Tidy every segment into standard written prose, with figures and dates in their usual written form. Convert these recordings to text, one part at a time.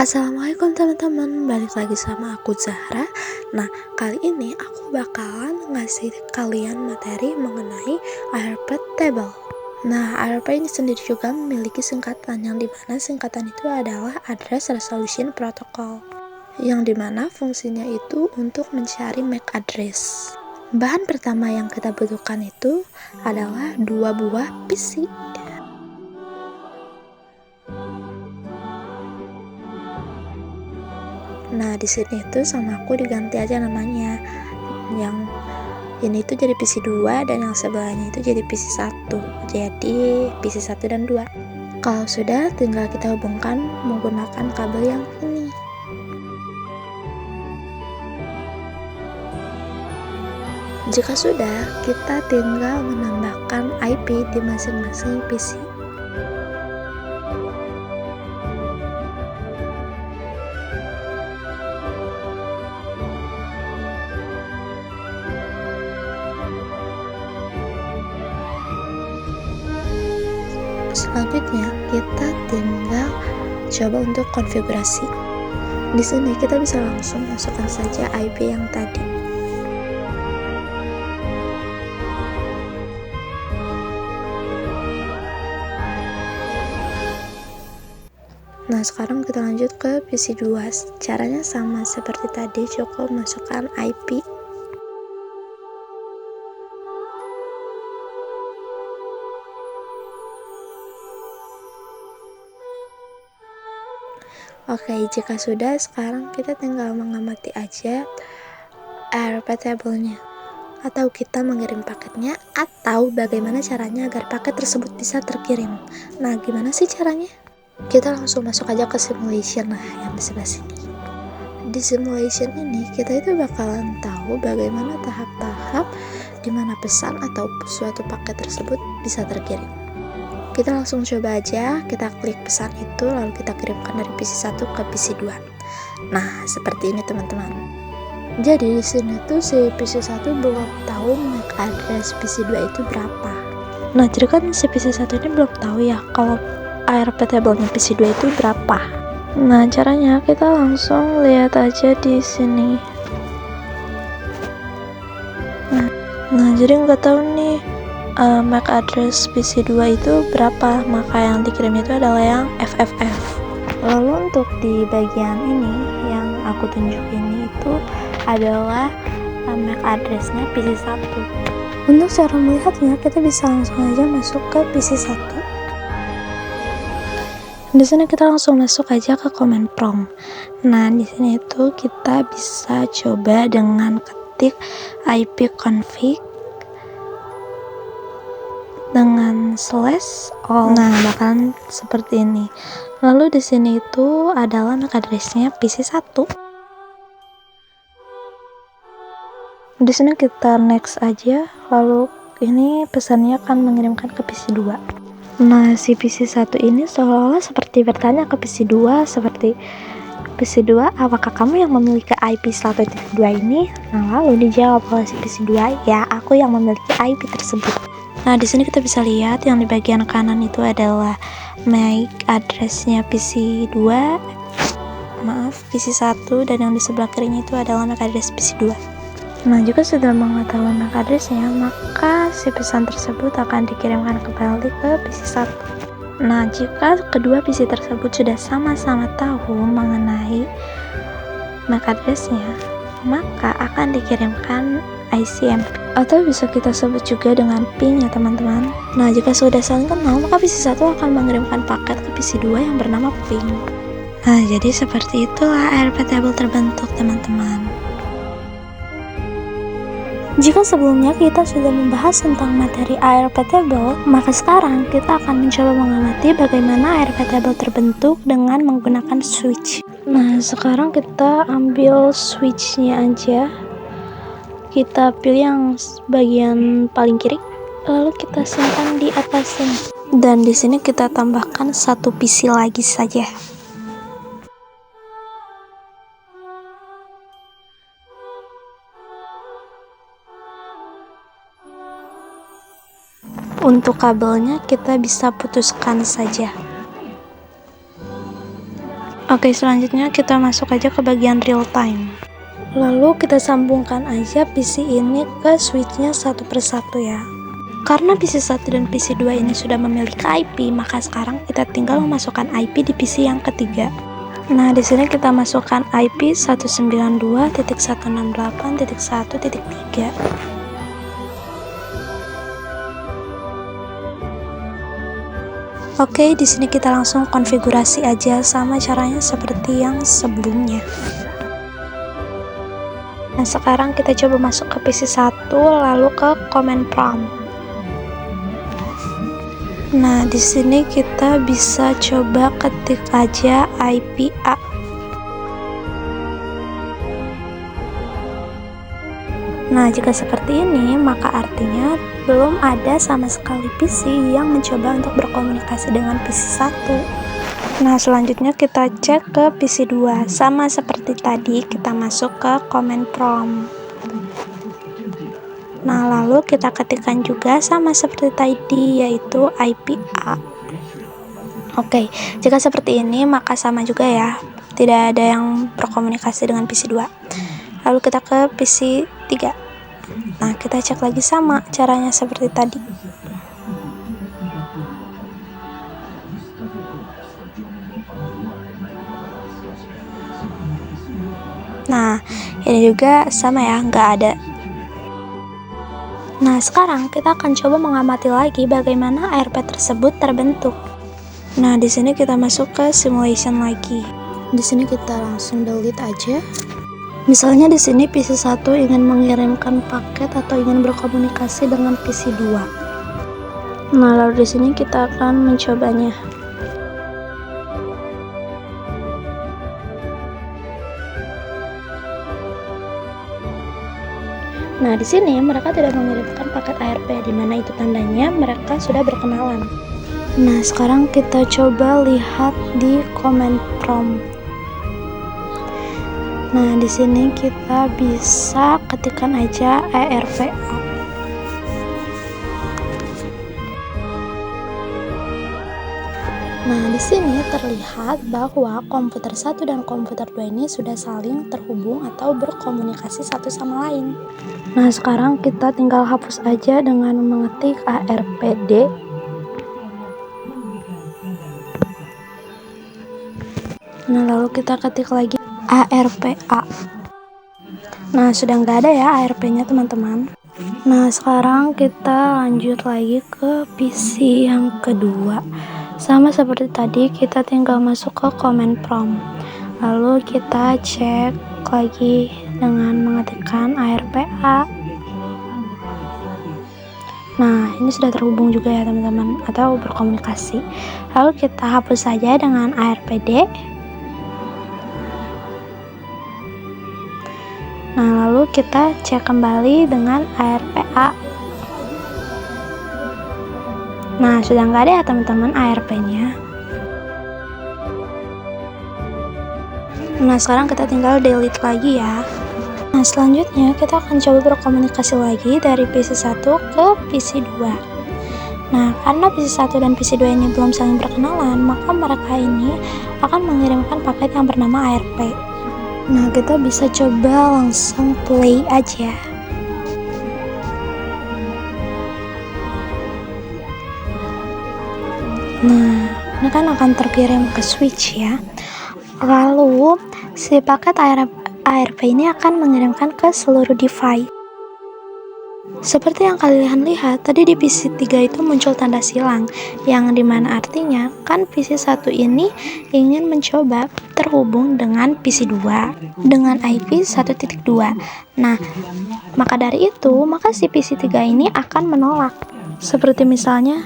Assalamualaikum teman-teman, balik lagi sama aku Zahra. Nah, kali ini aku bakalan ngasih kalian materi mengenai ARP Table. Nah, ARP ini sendiri juga memiliki singkatan, yang dimana singkatan itu adalah Address Resolution Protocol, yang dimana fungsinya itu untuk mencari MAC address. Bahan pertama yang kita butuhkan itu adalah 2 buah PC. Nah, di sini itu sama aku diganti aja namanya. Yang ini tuh jadi PC 2 dan yang sebelahnya itu jadi PC 1. Jadi PC 1 dan 2. Kalau sudah, tinggal kita hubungkan menggunakan kabel yang ini. Jika sudah, kita tinggal menambahkan IP di masing-masing PC. Selanjutnya, kita tinggal coba untuk konfigurasi. Di sini kita bisa langsung masukkan saja IP yang tadi. Nah, sekarang kita lanjut ke PC 2. Caranya sama seperti tadi, cukup masukkan IP. Oke, jika sudah, sekarang kita tinggal mengamati aja ARP table-nya, atau kita mengirim paketnya, atau bagaimana caranya agar paket tersebut bisa terkirim. Nah, gimana sih caranya? Kita langsung masuk aja ke simulation, nah yang di sebelah sini. Di simulation ini kita itu bakalan tahu bagaimana tahap-tahap dimana pesan atau suatu paket tersebut bisa terkirim. Kita langsung coba aja, kita klik pesan itu lalu kita kirimkan dari PC 1 ke PC 2. Nah, seperti ini teman-teman. Jadi di sini tuh si PC 1 belum tahu MAC address PC 2 itu berapa. Nah, jadi kan si PC 1 ini belum tahu ya kalau ARP table-nya PC 2 itu berapa. Nah, caranya kita langsung lihat aja di sini. Nah, jadi nggak tahu nih MAC address PC 2 itu berapa, maka yang dikirim itu adalah yang FFF. Lalu untuk di bagian ini yang aku tunjuk ini itu adalah MAC addressnya PC 1. Untuk cara melihatnya, kita bisa langsung aja masuk ke PC 1. Di sini kita langsung masuk aja ke command prompt. Nah, di sini itu kita bisa coba dengan ketik ipconfig dengan /all. Nah, bakalan seperti ini. Lalu di sini itu adalah MAC address-nya PC 1. Di sini kita next aja, lalu ini pesannya akan mengirimkan ke PC 2. Nah, si PC 1 ini seolah-olah seperti bertanya ke PC 2 seperti, PC 2, apakah kamu yang memiliki IP 1.2 ini? Nah, lalu dijawab oleh si PC 2, ya, aku yang memiliki IP tersebut. Nah, di sini kita bisa lihat yang di bagian kanan itu adalah MAC address-nya PC 2, PC 1, dan yang di sebelah kirinya itu adalah MAC address PC 2. Nah, jika sudah mengetahui MAC address-nya, maka si pesan tersebut akan dikirimkan kembali ke PC 1. Nah, jika kedua PC tersebut sudah sama-sama tahu mengenai MAC address-nya, maka akan dikirimkan ICMP, atau bisa kita sebut juga dengan PIN ya teman-teman. Nah, jika sudah saling kenal, maka PC 1 akan mengirimkan paket ke PC 2 yang bernama PIN. Nah, jadi seperti itulah ARP table terbentuk teman-teman. Jika sebelumnya kita sudah membahas tentang materi ARP table, maka sekarang kita akan mencoba mengamati bagaimana ARP table terbentuk dengan menggunakan switch. Nah, sekarang kita ambil switch-nya aja. Kita pilih yang bagian paling kiri, lalu kita simpan di atasnya. Dan di sini kita tambahkan satu PC lagi saja. Untuk kabelnya kita bisa putuskan saja. Oke, selanjutnya kita masuk aja ke bagian real time. Lalu kita sambungkan aja PC ini ke switchnya satu persatu ya. Karena PC 1 dan PC 2 ini sudah memiliki IP, maka sekarang kita tinggal memasukkan IP di PC yang ketiga. Nah, di sini kita masukkan IP 192.168.1.3. Oke, di sini kita langsung konfigurasi aja, sama caranya seperti yang sebelumnya. Nah, sekarang kita coba masuk ke PC 1, lalu ke command prompt. Nah, di sini kita bisa coba ketik aja IP A. Nah, jika seperti ini, maka artinya belum ada sama sekali PC yang mencoba untuk berkomunikasi dengan PC 1. Nah, selanjutnya kita cek ke PC 2. Sama seperti tadi, kita masuk ke command prompt. Nah, lalu kita ketikkan juga sama seperti tadi, yaitu IP A. Oke, jika seperti ini, maka sama juga ya. Tidak ada yang berkomunikasi dengan PC 2. Lalu kita ke PC 3. Nah, kita cek lagi sama caranya seperti tadi. Nah, ini juga sama ya, nggak ada. Nah, sekarang kita akan coba mengamati lagi bagaimana ARP tersebut terbentuk. Nah, di sini kita masuk ke simulation lagi. Di sini kita langsung delete aja. Misalnya di sini PC 1 ingin mengirimkan paket atau ingin berkomunikasi dengan PC 2. Nah, lalu di sini kita akan mencobanya. Nah, di sini mereka tidak mengirimkan paket ARP, di mana itu tandanya mereka sudah berkenalan. Nah, sekarang kita coba lihat di command prompt. Nah, di sini kita bisa ketikkan aja ARPA. Nah, di sini terlihat bahwa komputer 1 dan komputer 2 ini sudah saling terhubung atau berkomunikasi satu sama lain. Nah, sekarang kita tinggal hapus aja dengan mengetik ARPD. Nah, lalu kita ketik lagi ARPA. Nah, sudah nggak ada ya ARP-nya, teman-teman. Nah, sekarang kita lanjut lagi ke PC yang kedua. Sama seperti tadi, kita tinggal masuk ke command prompt. Lalu kita cek lagi dengan mengetikkan ARPA. Nah, ini sudah terhubung juga ya, teman-teman, atau berkomunikasi. Lalu kita hapus saja dengan ARPD. Nah, lalu kita cek kembali dengan ARPA. Nah, sudah nggak ada ya, teman-teman, ARP-nya. Nah, sekarang kita tinggal delete lagi ya. Nah, selanjutnya kita akan coba berkomunikasi lagi dari PC 1 ke PC 2. Nah, karena PC 1 dan PC 2 ini belum saling berkenalan, maka mereka ini akan mengirimkan paket yang bernama ARP. Nah, kita bisa coba langsung play aja. Nah, ini kan akan terkirim ke switch ya. Lalu, si paket ARP ini akan mengirimkan ke seluruh device. Seperti yang kalian lihat, tadi di PC 3 itu muncul tanda silang, yang dimana artinya kan PC 1 ini ingin mencoba terhubung dengan PC 2 dengan IP 1.2. Nah, maka dari itu, maka si PC 3 ini akan menolak. Seperti misalnya,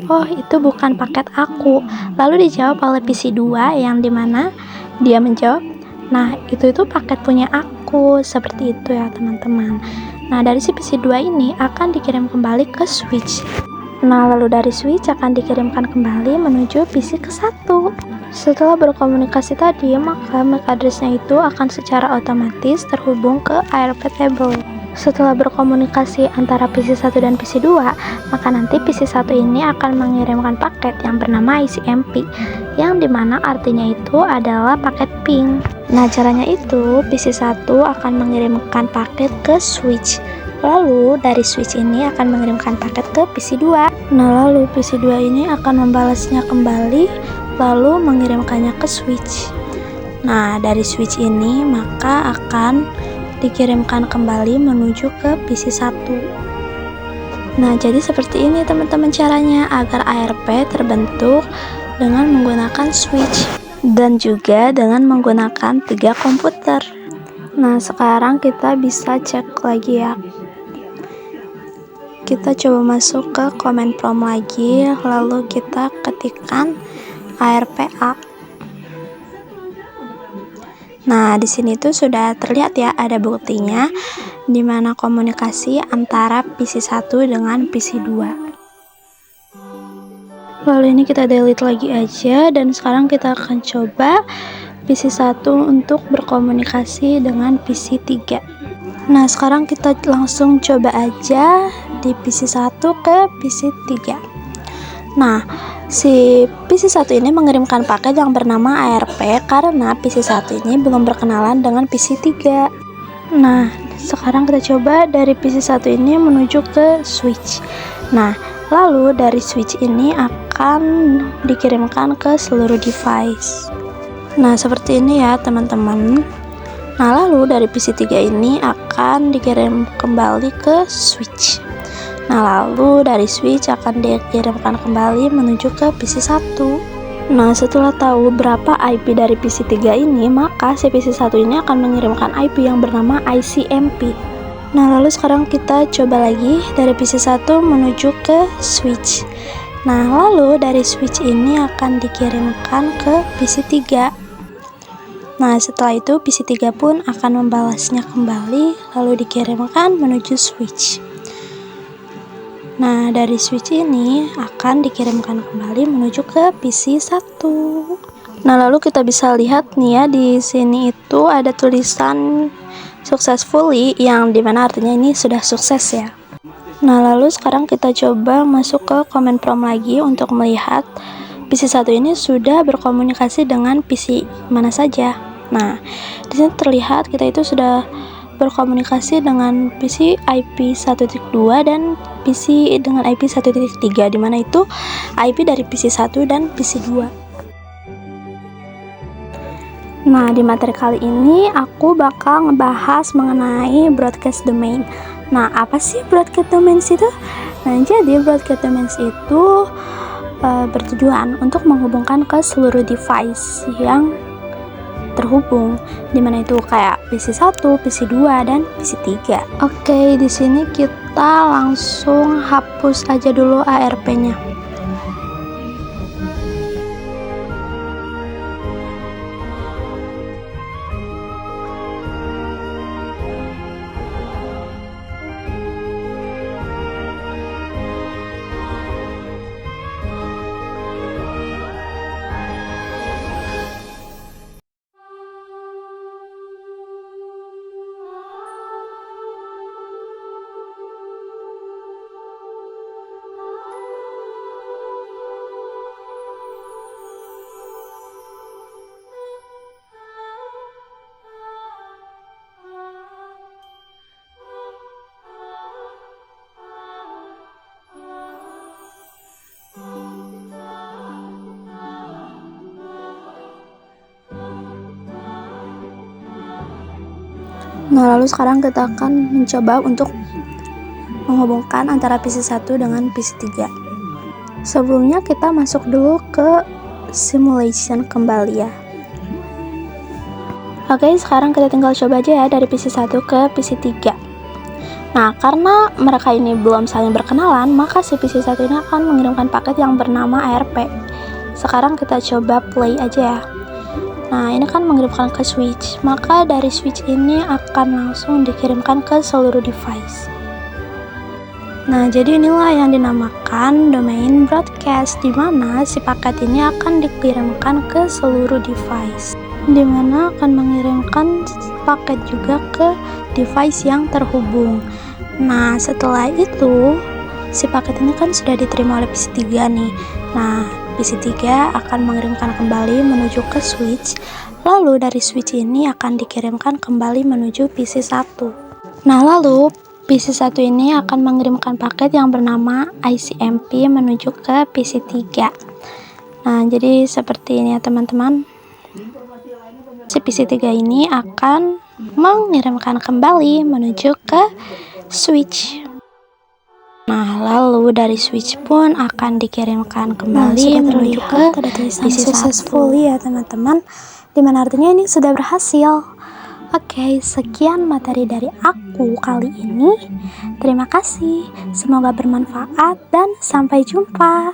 oh, itu bukan paket aku. Lalu dijawab oleh PC 2 yang dimana dia menjawab, nah, itu paket punya aku. Seperti itu ya, teman-teman. Nah, dari si PC 2 ini akan dikirim kembali ke switch. Nah, lalu dari switch akan dikirimkan kembali menuju PC ke 1. Setelah berkomunikasi tadi, maka MAC address-nya itu akan secara otomatis terhubung ke ARP table. Setelah berkomunikasi antara PC1 dan PC2, maka nanti PC1 ini akan mengirimkan paket yang bernama ICMP, yang dimana artinya itu adalah paket ping. Nah, caranya itu PC1 akan mengirimkan paket ke switch, lalu dari switch ini akan mengirimkan paket ke PC2. Nah, lalu PC2 ini akan membalasnya kembali, lalu mengirimkannya ke switch. Nah, dari switch ini maka akan dikirimkan kembali menuju ke PC1. Nah, jadi seperti ini teman-teman caranya agar ARP terbentuk dengan menggunakan switch dan juga dengan menggunakan 3 komputer. Nah, sekarang kita bisa cek lagi ya. Kita coba masuk ke command prompt lagi, lalu kita ketikkan ARPA. Nah, di sini tuh sudah terlihat ya ada buktinya di mana komunikasi antara PC1 dengan PC2. Lalu ini kita delete lagi aja dan sekarang kita akan coba PC1 untuk berkomunikasi dengan PC3. Nah, sekarang kita langsung coba aja di PC1 ke PC3. Nah, si PC1 ini mengirimkan paket yang bernama ARP karena PC1 ini belum berkenalan dengan PC3. Nah, sekarang kita coba dari PC1 ini menuju ke switch. Nah, lalu dari switch ini akan dikirimkan ke seluruh device. Nah, seperti ini ya teman-teman. Nah, lalu dari PC3 ini akan dikirim kembali ke switch. Nah, lalu dari switch akan dikirimkan kembali menuju ke PC1. Nah, setelah tahu berapa IP dari PC3 ini, maka si PC1 ini akan mengirimkan IP yang bernama ICMP. Nah, lalu sekarang kita coba lagi dari PC1 menuju ke switch. Nah, lalu dari switch ini akan dikirimkan ke PC3. Nah, setelah itu PC3 pun akan membalasnya kembali, lalu dikirimkan menuju switch. Nah, dari switch ini akan dikirimkan kembali menuju ke PC1. Nah, lalu kita bisa lihat nih ya, di sini itu ada tulisan successfully yang dimana artinya ini sudah sukses ya. Nah, lalu sekarang kita coba masuk ke command prompt lagi untuk melihat PC1 ini sudah berkomunikasi dengan PC mana saja. Nah, di sini terlihat kita itu sudah berkomunikasi dengan PC IP 1.2 dan PC dengan IP 1.3, dimana itu IP dari PC1 dan PC2. Nah, di materi kali ini aku bakal ngebahas mengenai broadcast domain. Nah, apa sih broadcast domains itu? Nah, jadi broadcast domains itu bertujuan untuk menghubungkan ke seluruh device yang terhubung, dimana itu kayak PC1, PC2, dan PC3. Oke, di sini kita langsung hapus aja dulu ARP-nya. Nah, lalu sekarang kita akan mencoba untuk menghubungkan antara PC1 dengan PC3. Sebelumnya kita masuk dulu ke simulation kembali ya. Oke, sekarang kita tinggal coba aja ya dari PC1 ke PC3. Nah, karena mereka ini belum saling berkenalan, maka si PC1 ini akan mengirimkan paket yang bernama ARP. Sekarang kita coba play aja ya. Nah, ini kan mengirimkan ke switch, maka dari switch ini akan langsung dikirimkan ke seluruh device. Nah, jadi inilah yang dinamakan domain broadcast, di mana si paket ini akan dikirimkan ke seluruh device, di mana akan mengirimkan paket juga ke device yang terhubung. Nah, setelah itu si paket ini kan sudah diterima oleh PC3 nih. Nah, PC3 akan mengirimkan kembali menuju ke switch, lalu dari switch ini akan dikirimkan kembali menuju PC1. Nah, lalu PC1 ini akan mengirimkan paket yang bernama ICMP menuju ke PC3. Nah, jadi seperti ini ya teman-teman. Si PC3 ini akan mengirimkan kembali menuju ke switch. Nah, lalu dari switch pun akan dikirimkan kembali menuju ke PC1 successfully ya teman-teman, dimana artinya ini sudah berhasil. Oke, sekian materi dari aku kali ini. Terima kasih, semoga bermanfaat dan sampai jumpa.